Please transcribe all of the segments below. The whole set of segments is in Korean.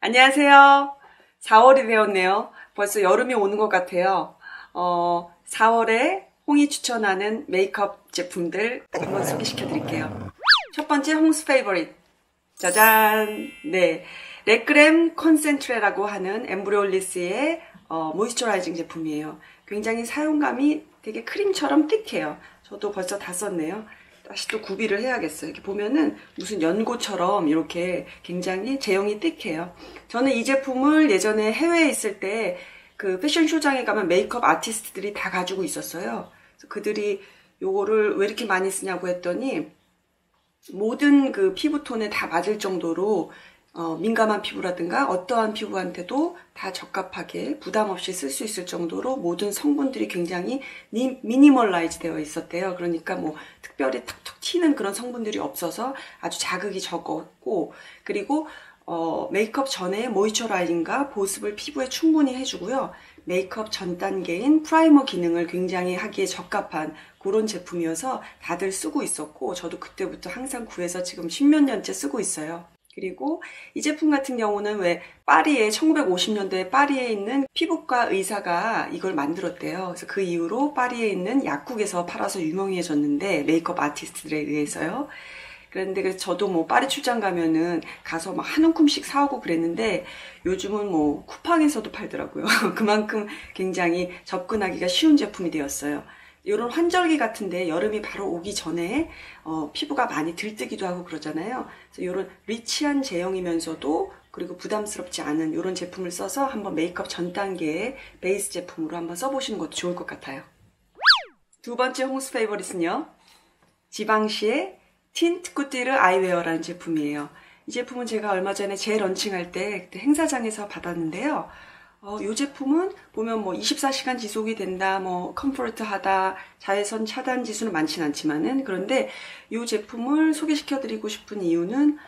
안녕하세요. 4월이 되었네요. 벌써 여름이 오는 것 같아요. 4월에 홍이 추천하는 메이크업 제품들 한번 소개시켜 드릴게요. 첫 번째 홍스 페이버릿. 짜잔! 네. 레크렘 컨센트레라고 하는 엠브리올리스의 모이스처라이징 제품이에요. 굉장히 사용감이 되게 크림처럼 띡해요. 저도 벌써 다 썼네요. 다시 또 구비를 해야겠어요. 이렇게 보면은 무슨 연고처럼 이렇게 굉장히 제형이 띡해요. 저는 이 제품을 예전에 해외에 있을 때 그 패션쇼장에 가면 메이크업 아티스트들이 다 가지고 있었어요. 그래서 그들이 요거를 왜 이렇게 많이 쓰냐고 했더니 모든 그 피부톤에 다 맞을 정도로 민감한 피부라든가 어떠한 피부한테도 다 적합하게 부담 없이 쓸 수 있을 정도로 모든 성분들이 굉장히 미니멀라이즈 되어 있었대요. 그러니까 뭐 특별히 톡톡 튀는 그런 성분들이 없어서 아주 자극이 적었고, 그리고 메이크업 전에 모이스처라이징과 보습을 피부에 충분히 해주고요. 메이크업 전 단계인 프라이머 기능을 굉장히 하기에 적합한 그런 제품이어서 다들 쓰고 있었고, 저도 그때부터 항상 구해서 지금 10몇 년째 쓰고 있어요. 그리고 이 제품 같은 경우는 왜 파리에 1950년대 파리에 있는 피부과 의사가 이걸 만들었대요. 그래서 그 이후로 파리에 있는 약국에서 팔아서 유명해졌는데, 메이크업 아티스트들에 의해서요. 그런데 그래서 저도 뭐 파리 출장 가면은 가서 막 한 움큼씩 사오고 그랬는데, 요즘은 뭐 쿠팡에서도 팔더라고요. 그만큼 굉장히 접근하기가 쉬운 제품이 되었어요. 이런 환절기 같은데 여름이 바로 오기 전에 피부가 많이 들뜨기도 하고 그러잖아요. 그래서 이런 리치한 제형이면서도 그리고 부담스럽지 않은 이런 제품을 써서 한번 메이크업 전 단계의 베이스 제품으로 한번 써보시는 것도 좋을 것 같아요. 두 번째 홍스 페이버릿은요, 지방시의 틴트 꾸띠르 아이웨어라는 제품이에요. 이 제품은 제가 얼마 전에 재런칭할 때 그때 행사장에서 받았는데요. 이 제품은 보면 뭐 24시간 지속이 된다, 뭐 컴포트하다, 자외선 차단 지수는 많진 않지만은, 그런데 이 제품을 소개시켜 드리고 싶은 이유는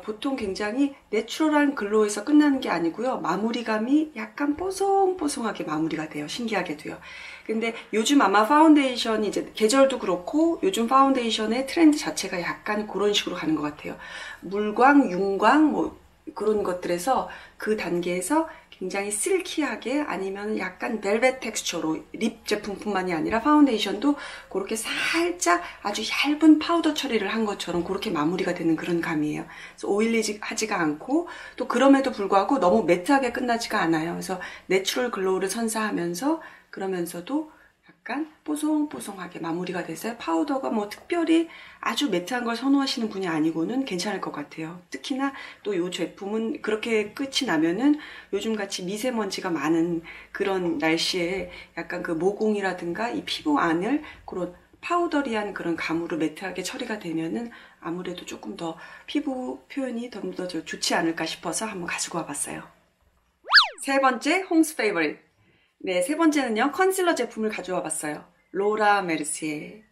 보통 굉장히 내추럴한 글로에서 끝나는 게 아니고요. 마무리감이 약간 뽀송뽀송하게 마무리가 돼요. 신기하게도요. 근데 요즘 아마 파운데이션이 이제 계절도 그렇고 요즘 파운데이션의 트렌드 자체가 약간 그런 식으로 가는 것 같아요. 물광, 윤광 뭐 그런 것들에서 그 단계에서 굉장히 실키하게, 아니면 약간 벨벳 텍스처로 립 제품뿐만이 아니라 파운데이션도 그렇게 살짝 아주 얇은 파우더 처리를 한 것처럼 그렇게 마무리가 되는 그런 감이에요. 그래서 오일리하지가 않고, 또 그럼에도 불구하고 너무 매트하게 끝나지가 않아요. 그래서 내추럴 글로우를 선사하면서 그러면서도 약간 뽀송뽀송하게 마무리가 돼서 파우더가 뭐 특별히 아주 매트한 걸 선호하시는 분이 아니고는 괜찮을 것 같아요. 특히나 또 이 제품은 그렇게 끝이 나면은 요즘같이 미세먼지가 많은 그런 날씨에 약간 그 모공이라든가 이 피부 안을 그런 파우더리한 그런 감으로 매트하게 처리가 되면은 아무래도 조금 더 피부 표현이 좀 더 좋지 않을까 싶어서 한번 가지고 와봤어요. 세 번째, 홍스 페이버릿. 네, 세 번째는요, 컨실러 제품을 가져와 봤어요. 로라 메르시에.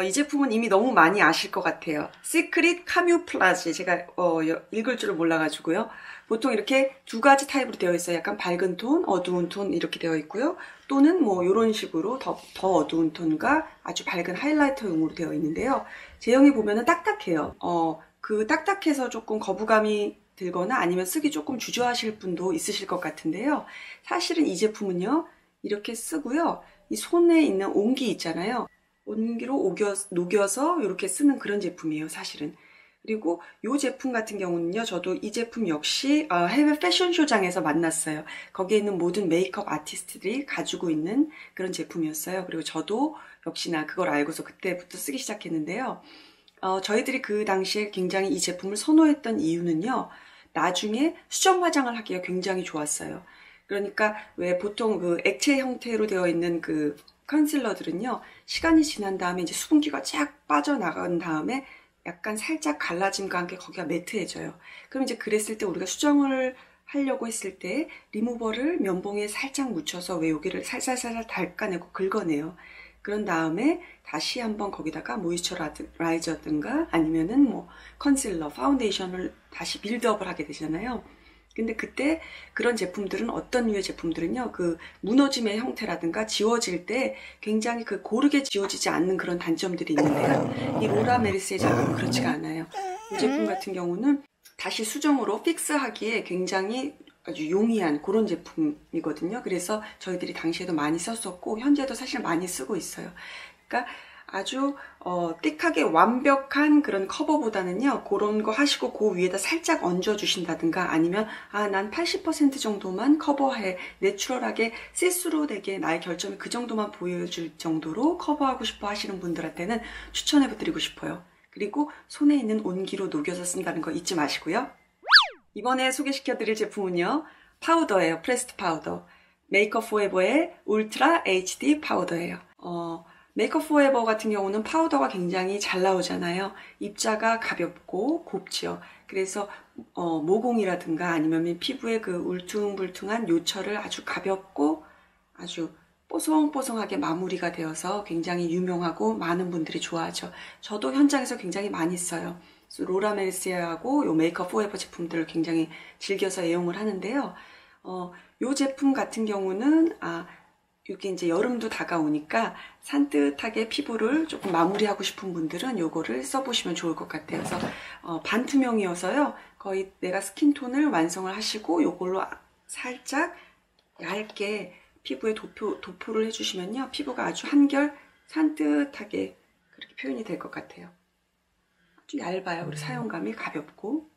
이 제품은 이미 너무 많이 아실 것 같아요. 시크릿 카뮤플라지. 제가 읽을 줄을 몰라가지고요. 보통 이렇게 두 가지 타입으로 되어 있어요. 약간 밝은 톤, 어두운 톤 이렇게 되어 있고요. 또는 뭐 이런 식으로 더 어두운 톤과 아주 밝은 하이라이터용으로 되어 있는데요. 제형이 보면은 딱딱해요. 그 딱딱해서 조금 거부감이 들거나 아니면 쓰기 조금 주저하실 분도 있으실 것 같은데요. 사실은 이 제품은요, 이렇게 쓰고요, 이 손에 있는 온기 있잖아요. 온기로 녹여서 이렇게 쓰는 그런 제품이에요, 사실은. 그리고 이 제품 같은 경우는요, 저도 이 제품 역시 해외 패션쇼장에서 만났어요. 거기에 있는 모든 메이크업 아티스트들이 가지고 있는 그런 제품이었어요. 그리고 저도 역시나 그걸 알고서 그때부터 쓰기 시작했는데요. 저희들이 그 당시에 굉장히 이 제품을 선호했던 이유는요, 나중에 수정 화장을 하기가 굉장히 좋았어요. 그러니까 왜 보통 그 액체 형태로 되어 있는 그 컨실러들은요, 시간이 지난 다음에 이제 수분기가 쫙 빠져나간 다음에 약간 살짝 갈라짐과 함께 거기가 매트해져요. 그럼 이제 그랬을 때 우리가 수정을 하려고 했을 때 리무버를 면봉에 살짝 묻혀서 왜 여기를 살살살살 닦아내고 긁어내요. 그런 다음에 다시 한번 거기다가 모이스처라이저든가 아니면은 뭐 컨실러, 파운데이션을 다시 빌드업을 하게 되잖아요. 근데 그때 그런 제품들은, 어떤 류의 제품들은요, 그 무너짐의 형태라든가 지워질 때 굉장히 그 고르게 지워지지 않는 그런 단점들이 있는데요. 이 로라 메르시의 제품은 그렇지가 않아요. 이 제품 같은 경우는 다시 수정으로 픽스하기에 굉장히 아주 용이한 그런 제품이거든요. 그래서 저희들이 당시에도 많이 썼었고 현재도 사실 많이 쓰고 있어요. 그러니까 아주 띡하게 완벽한 그런 커버보다는요, 그런 거 하시고 그 위에다 살짝 얹어 주신다든가, 아니면 난 80% 정도만 커버해, 내추럴하게 시스루 되게 나의 결점이 그 정도만 보여줄 정도로 커버하고 싶어 하시는 분들한테는 추천해 드리고 싶어요. 그리고 손에 있는 온기로 녹여서 쓴다는 거 잊지 마시고요. 이번에 소개시켜 드릴 제품은요, 파우더예요. 프레스트 파우더. 메이크업 포에버의 울트라 HD 파우더예요. 메이크업 포에버 같은 경우는 파우더가 굉장히 잘 나오잖아요. 입자가 가볍고 곱지요. 그래서 모공이라든가 아니면 피부의 그 울퉁불퉁한 요철을 아주 가볍고 아주 뽀송뽀송하게 마무리가 되어서 굉장히 유명하고 많은 분들이 좋아하죠. 저도 현장에서 굉장히 많이 써요. 로라 메르시에하고 요 메이크업 포에버 제품들을 굉장히 즐겨서 애용을 하는데요. 요 제품 같은 경우는 이게 이제 여름도 다가오니까 산뜻하게 피부를 조금 마무리하고 싶은 분들은 요거를 써보시면 좋을 것 같아요. 그래서 반투명이어서요, 거의 내가 스킨톤을 완성을 하시고 요걸로 살짝 얇게 피부에 도포를 해주시면요, 피부가 아주 한결 산뜻하게 그렇게 표현이 될 것 같아요. 아주 얇아요. 그리고 사용감이 가볍고.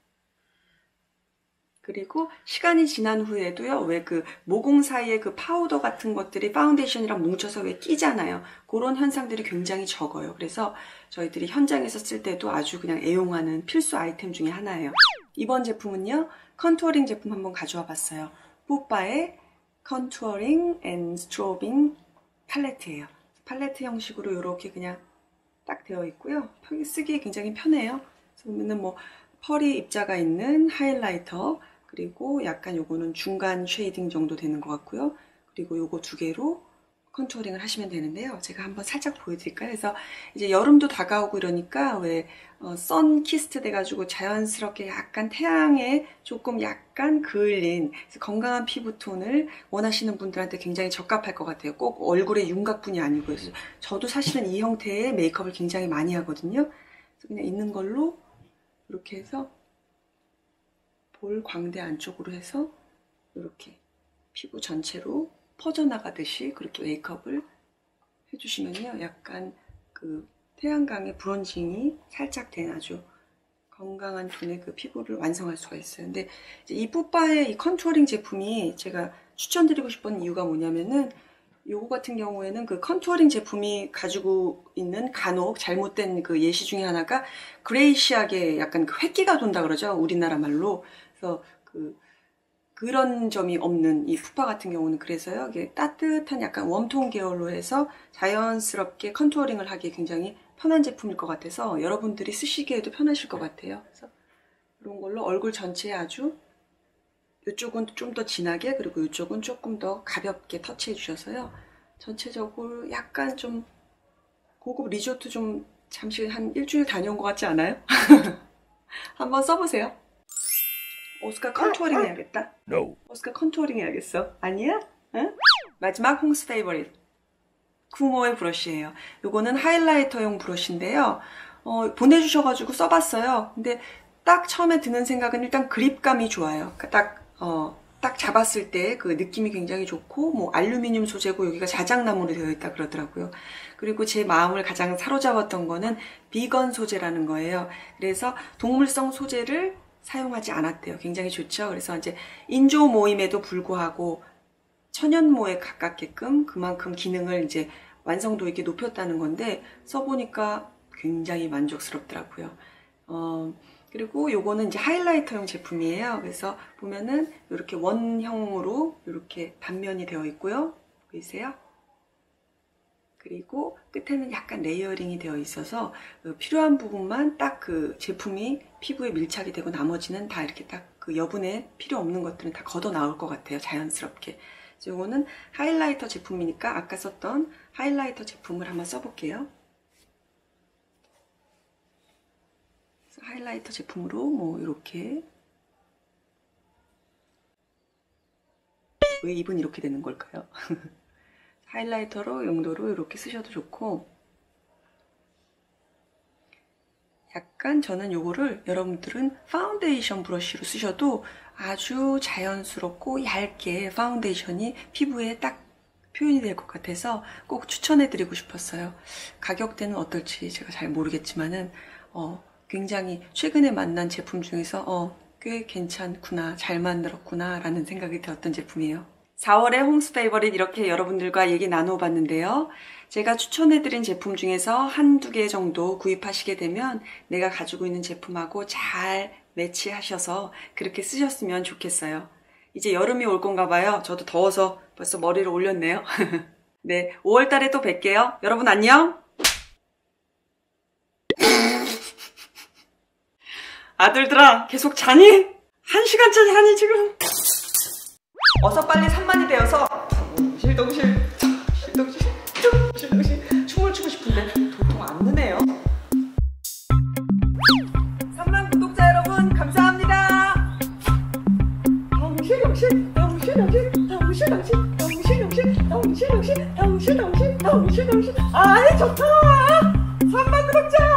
그리고 시간이 지난 후에도요, 왜 그 모공 사이에 그 파우더 같은 것들이 파운데이션이랑 뭉쳐서 왜 끼잖아요. 그런 현상들이 굉장히 적어요. 그래서 저희들이 현장에서 쓸 때도 아주 그냥 애용하는 필수 아이템 중에 하나예요. 이번 제품은요, 컨투어링 제품 한번 가져와 봤어요. 뽀빠의 컨투어링 앤 스트로빙 팔레트예요. 팔레트 형식으로 이렇게 그냥 딱 되어 있고요. 쓰기에 굉장히 편해요. 그러면은 뭐 펄이 입자가 있는 하이라이터, 그리고 약간 요거는 중간 쉐이딩 정도 되는 것 같고요. 그리고 요거 두 개로 컨투어링을 하시면 되는데요. 제가 한번 살짝 보여드릴까요? 그래서 이제 여름도 다가오고 이러니까 왜 선키스트 돼가지고 자연스럽게 약간 태양에 조금 약간 그을린 건강한 피부톤을 원하시는 분들한테 굉장히 적합할 것 같아요. 꼭 얼굴에 윤곽분이 아니고. 그래서 저도 사실은 이 형태의 메이크업을 굉장히 많이 하거든요. 그래서 그냥 있는 걸로 이렇게 해서 볼 광대 안쪽으로 해서 이렇게 피부 전체로 퍼져나가듯이 그렇게 메이크업을 해주시면요, 약간 그 태양광의 브론징이 살짝 된 아주 건강한 톤의 그 피부를 완성할 수가 있어요. 근데 이제 이 뽀빠의 이 컨투어링 제품이 제가 추천드리고 싶은 이유가 뭐냐면은, 요거 같은 경우에는 그 컨투어링 제품이 가지고 있는 간혹 잘못된 그 예시 중에 하나가 그레이시하게 약간 그 획기가 돈다 그러죠, 우리나라 말로. 그래서 그런 점이 없는 이 푸파 같은 경우는, 그래서요, 이게 따뜻한 약간 웜톤 계열로 해서 자연스럽게 컨투어링을 하기 굉장히 편한 제품일 것 같아서 여러분들이 쓰시기에도 편하실 것 같아요. 그래서 이런 걸로 얼굴 전체에 아주, 이쪽은 좀 더 진하게, 그리고 이쪽은 조금 더 가볍게 터치해 주셔서요, 전체적으로 약간 좀 고급 리조트 좀 잠시 한 일주일 다녀온 것 같지 않아요? 한번 써보세요. 오스카 컨투어링 해야겠다. No. 오스카 컨투어링 해야겠어. 아니야? 응? 마지막 홈스 페이버릿 쿠모의 브러쉬예요. 요거는 하이라이터용 브러쉬인데요. 보내주셔가지고 써봤어요. 근데 딱 처음에 드는 생각은 일단 그립감이 좋아요. 그러니까 딱 잡았을 때 그 느낌이 굉장히 좋고, 뭐 알루미늄 소재고 여기가 자작나무로 되어 있다 그러더라고요. 그리고 제 마음을 가장 사로잡았던 거는 비건 소재라는 거예요. 그래서 동물성 소재를 사용하지 않았대요. 굉장히 좋죠. 그래서 이제 인조 모임에도 불구하고 천연모에 가깝게끔 그만큼 기능을 이제 완성도 있게 높였다는 건데, 써보니까 굉장히 만족스럽더라고요. 그리고 요거는 이제 하이라이터용 제품이에요. 그래서 보면은 이렇게 원형으로 이렇게 단면이 되어 있고요. 보이세요? 그리고 끝에는 약간 레이어링이 되어 있어서 필요한 부분만 딱 그 제품이 피부에 밀착이 되고, 나머지는 다 이렇게 딱 그 여분에 필요 없는 것들은 다 걷어 나올 것 같아요. 자연스럽게. 이거는 하이라이터 제품이니까 아까 썼던 하이라이터 제품을 한번 써볼게요. 하이라이터 제품으로 뭐 이렇게, 왜 입은 이렇게 되는 걸까요? 하이라이터로 용도로 이렇게 쓰셔도 좋고, 약간 저는 요거를 여러분들은 파운데이션 브러쉬로 쓰셔도 아주 자연스럽고 얇게 파운데이션이 피부에 딱 표현이 될 것 같아서 꼭 추천해드리고 싶었어요. 가격대는 어떨지 제가 잘 모르겠지만은 굉장히 최근에 만난 제품 중에서 꽤 괜찮구나, 잘 만들었구나 라는 생각이 들었던 제품이에요. 4월의 홈스 페이버릿 이렇게 여러분들과 얘기 나눠봤는데요. 제가 추천해드린 제품 중에서 한두 개 정도 구입하시게 되면 내가 가지고 있는 제품하고 잘 매치하셔서 그렇게 쓰셨으면 좋겠어요. 이제 여름이 올 건가 봐요. 저도 더워서 벌써 머리를 올렸네요. 네, 5월 달에 또 뵐게요. 여러분 안녕! 아들들아, 계속 자니? 1시간째 자니 지금? 어서 빨리 산만이 되어서 실동실 춤을 추고 싶은데 도통 안 느네요. 3만 구독자 여러분 감사합니다. 덩실덩실 아이 좋다. 3만 구독자